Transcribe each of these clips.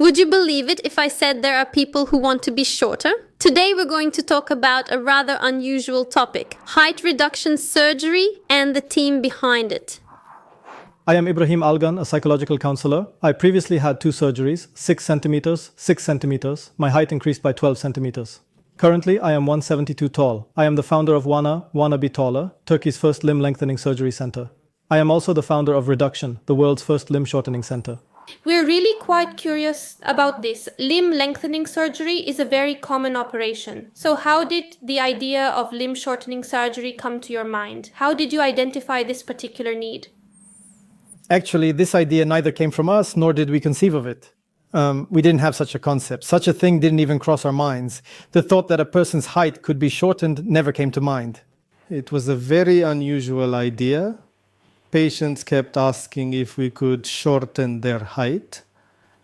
Would you believe it if I said there are people who want to be shorter? Today we're going to talk about a rather unusual topic, height reduction surgery and the team behind it. I am Ibrahim Algan, a psychological counselor. I previously had 2 surgeries, 6 centimeters, 6 centimeters. My height increased by 12 centimeters. Currently, I am 172 tall. I am the founder of Wanna Be Taller, Turkey's first limb lengthening surgery center. I am also the founder of Reduction, the world's first limb shortening center. We're really quite curious about this. Limb lengthening surgery is a very common operation. So how did the idea of limb shortening surgery come to your mind? How did you identify this particular need? Actually, this idea neither came from us nor did we conceive of it. We didn't have such a concept. Such a thing didn't even cross our minds. The thought that a person's height could be shortened never came to mind. It was a very unusual idea. Patients kept asking if we could shorten their height.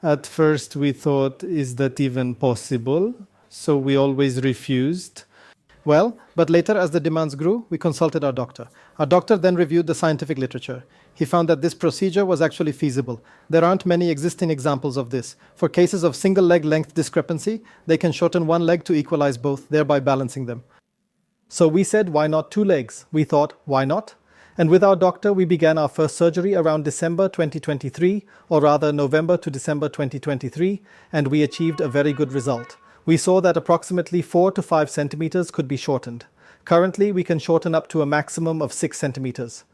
At first we thought, is that even possible? So we always refused. Well, but later as the demands grew, we consulted our doctor. Our doctor then reviewed the scientific literature. He found that this procedure was actually feasible. There aren't many existing examples of this. For cases of single leg length discrepancy, they can shorten one leg to equalize both, thereby balancing them. So we said, why not 2 legs? We thought, why not? And with our doctor, we began our first surgery around December 2023, or rather November to December 2023, and we achieved a very good result. We saw that approximately 4 to 5 centimeters could be shortened. Currently, we can shorten up to a maximum of 6 centimeters.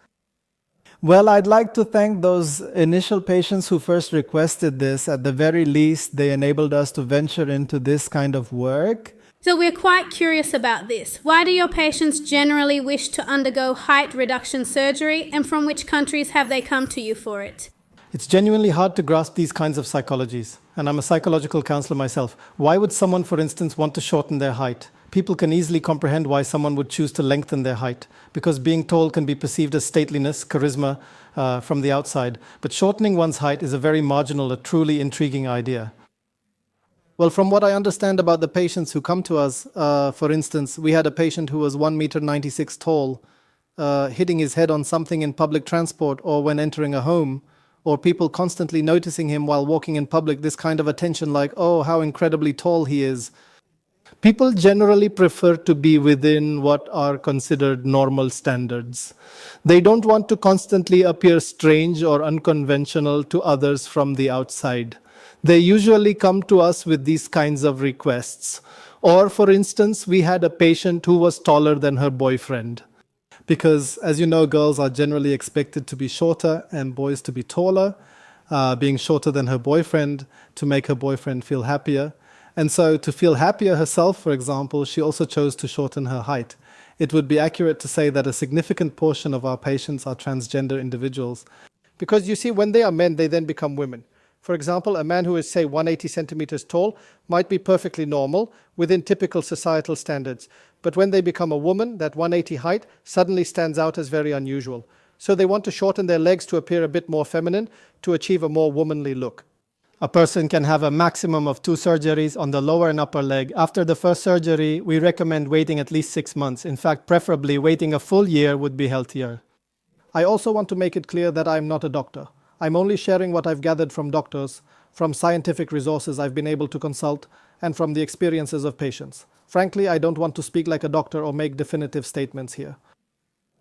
Well, I'd like to thank those initial patients who first requested this. At the very least, they enabled us to venture into this kind of work. So we're quite curious about this. Why do your patients generally wish to undergo height reduction surgery, and from which countries have they come to you for it? It's genuinely hard to grasp these kinds of psychologies, and I'm a psychological counselor myself. Why would someone, for instance, want to shorten their height? People can easily comprehend why someone would choose to lengthen their height, because being tall can be perceived as stateliness, charisma from the outside. But shortening one's height is a very marginal, a truly intriguing idea. Well, from what I understand about the patients who come to us, for instance, we had a patient who was 1.96 meters tall, hitting his head on something in public transport or when entering a home, or people constantly noticing him while walking in public, this kind of attention like, oh, how incredibly tall he is. People generally prefer to be within what are considered normal standards. They don't want to constantly appear strange or unconventional to others from the outside. They usually come to us with these kinds of requests. Or, for instance, we had a patient who was taller than her boyfriend. Because, as you know, girls are generally expected to be shorter and boys to be taller, being shorter than her boyfriend to make her boyfriend feel happier. And so to feel happier herself, for example, she also chose to shorten her height. It would be accurate to say that a significant portion of our patients are transgender individuals. Because you see, when they are men, they then become women. For example, a man who is, say, 180 centimeters tall might be perfectly normal within typical societal standards. But when they become a woman, that 180 height suddenly stands out as very unusual. So they want to shorten their legs to appear a bit more feminine, to achieve a more womanly look. A person can have a maximum of 2 surgeries on the lower and upper leg. After the first surgery, we recommend waiting at least 6 months. In fact, preferably waiting a full year would be healthier. I also want to make it clear that I'm not a doctor. I'm only sharing what I've gathered from doctors, from scientific resources I've been able to consult, and from the experiences of patients. Frankly, I don't want to speak like a doctor or make definitive statements here.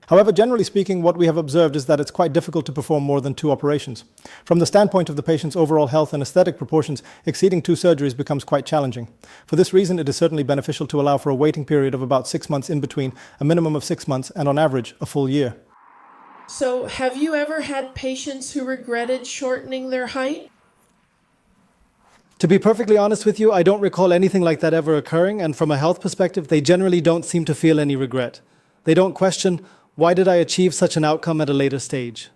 However, generally speaking, what we have observed is that it's quite difficult to perform more than 2 operations. From the standpoint of the patient's overall health and aesthetic proportions, exceeding 2 surgeries becomes quite challenging. For this reason, it is certainly beneficial to allow for a waiting period of about 6 months in between, a minimum of 6 months, and on average, a full year. So, have you ever had patients who regretted shortening their height? To be perfectly honest with you, I don't recall anything like that ever occurring, and from a health perspective, they generally don't seem to feel any regret. They don't question, why did I achieve such an outcome at a later stage?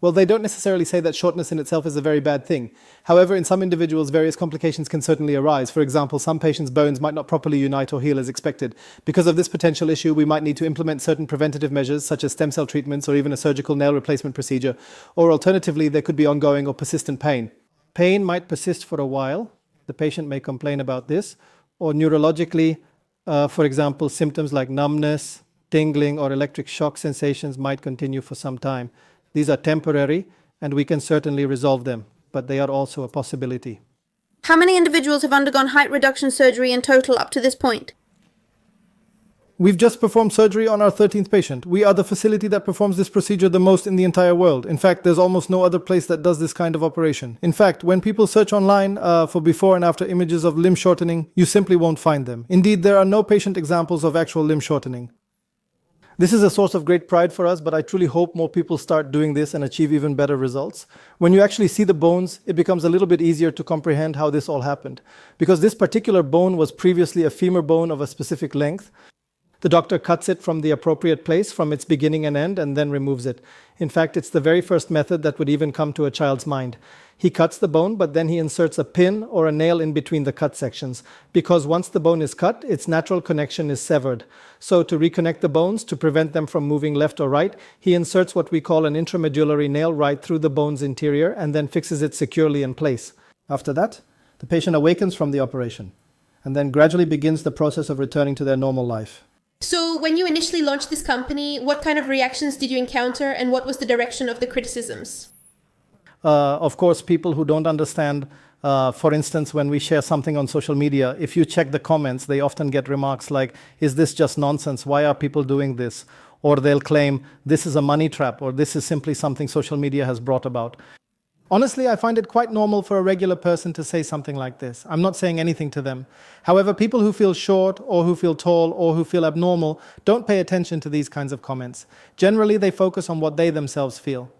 Well, they don't necessarily say that shortness in itself is a very bad thing. However, in some individuals, various complications can certainly arise. For example, some patients' bones might not properly unite or heal as expected. Because of this potential issue, we might need to implement certain preventative measures, such as stem cell treatments or even a surgical nail replacement procedure. Or alternatively, there could be ongoing or persistent pain. Pain might persist for a while. The patient may complain about this. Or neurologically, for example, symptoms like numbness, tingling, or electric shock sensations might continue for some time. These are temporary, and we can certainly resolve them, but they are also a possibility. How many individuals have undergone height reduction surgery in total up to this point? We've just performed surgery on our 13th patient. We are the facility that performs this procedure the most in the entire world. In fact, there's almost no other place that does this kind of operation. In fact, when people search online for before and after images of limb shortening, you simply won't find them. Indeed, there are no patient examples of actual limb shortening. This is a source of great pride for us, but I truly hope more people start doing this and achieve even better results. When you actually see the bones, it becomes a little bit easier to comprehend how this all happened. Because this particular bone was previously a femur bone of a specific length. The doctor cuts it from the appropriate place, from its beginning and end, and then removes it. In fact, it's the very first method that would even come to a child's mind. He cuts the bone, but then he inserts a pin or a nail in between the cut sections, because once the bone is cut, its natural connection is severed. So to reconnect the bones, to prevent them from moving left or right, he inserts what we call an intramedullary nail right through the bone's interior and then fixes it securely in place. After that, the patient awakens from the operation and then gradually begins the process of returning to their normal life. So when you initially launched this company, what kind of reactions did you encounter and what was the direction of the criticisms? Of course, people who don't understand, for instance, when we share something on social media, if you check the comments, they often get remarks like, is this just nonsense? Why are people doing this? Or they'll claim, this is a money trap, or this is simply something social media has brought about. Honestly, I find it quite normal for a regular person to say something like this. I'm not saying anything to them. However, people who feel short, or who feel tall, or who feel abnormal don't pay attention to these kinds of comments. Generally, they focus on what they themselves feel.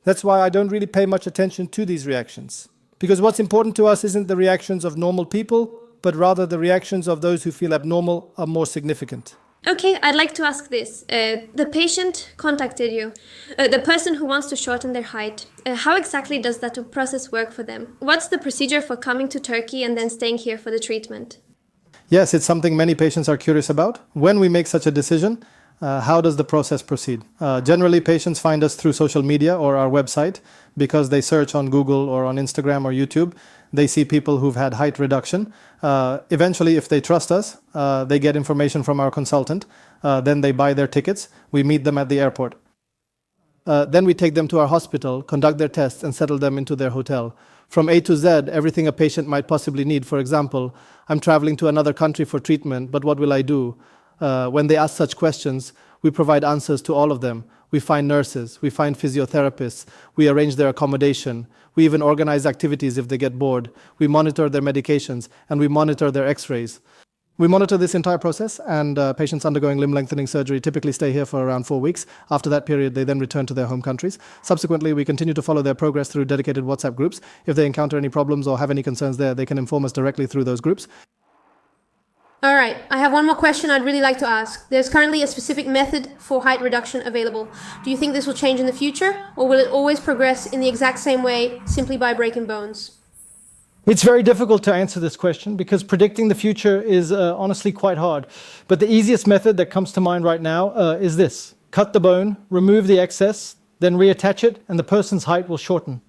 That's why I don't really pay much attention to these reactions. Because what's important to us isn't the reactions of normal people, but rather the reactions of those who feel abnormal are more significant. Okay, I'd like to ask this. The patient contacted you, the person who wants to shorten their height. How exactly does that process work for them? What's the procedure for coming to Turkey and then staying here for the treatment? Yes, it's something many patients are curious about. When we make such a decision, how does the process proceed? Generally, patients find us through social media or our website because they search on Google or on Instagram or YouTube. They see people who've had height reduction. Eventually, if they trust us, they get information from our consultant. Then they buy their tickets. We meet them at the airport. Then we take them to our hospital, conduct their tests, and settle them into their hotel. From A to Z, everything a patient might possibly need. For example, I'm traveling to another country for treatment, but what will I do? When they ask such questions, we provide answers to all of them. We find nurses, we find physiotherapists, we arrange their accommodation, we even organize activities if they get bored, we monitor their medications, and we monitor their x-rays. We monitor this entire process, and patients undergoing limb lengthening surgery typically stay here for around 4 weeks. After that period, they then return to their home countries. Subsequently, we continue to follow their progress through dedicated WhatsApp groups. If they encounter any problems or have any concerns there, they can inform us directly through those groups. All right, I have one more question I'd really like to ask. There's currently a specific method for height reduction available. Do you think this will change in the future, or will it always progress in the exact same way, simply by breaking bones? It's very difficult to answer this question because predicting the future is honestly quite hard. But the easiest method that comes to mind right now is this. Cut the bone, remove the excess, then reattach it, and the person's height will shorten.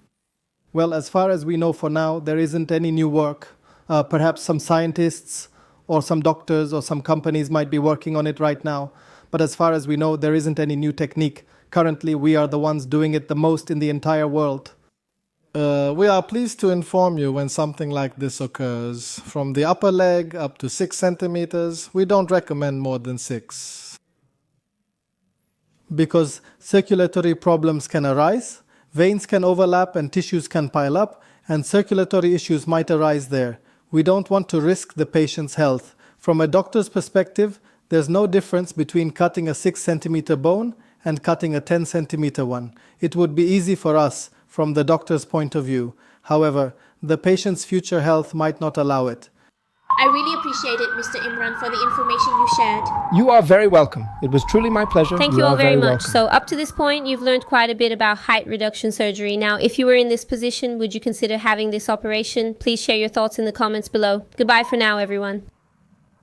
Well, as far as we know for now, there isn't any new work. Perhaps some scientists or some doctors or some companies might be working on it right now. But as far as we know, there isn't any new technique. Currently, we are the ones doing it the most in the entire world. We are pleased to inform you when something like this occurs. From the upper leg up to 6 centimeters, we don't recommend more than 6. Because circulatory problems can arise, veins can overlap and tissues can pile up, and circulatory issues might arise there. We don't want to risk the patient's health. From a doctor's perspective, there's no difference between cutting a 6 centimeter bone and cutting a 10 centimeter one. It would be easy for us from the doctor's point of view. However, the patient's future health might not allow it. I really appreciate it, Mr. Imran, for the information you shared. You are very welcome. It was truly my pleasure. Thank you all very much. Welcome. So up to this point, you've learned quite a bit about height reduction surgery. Now, if you were in this position, would you consider having this operation? Please share your thoughts in the comments below. Goodbye for now, everyone.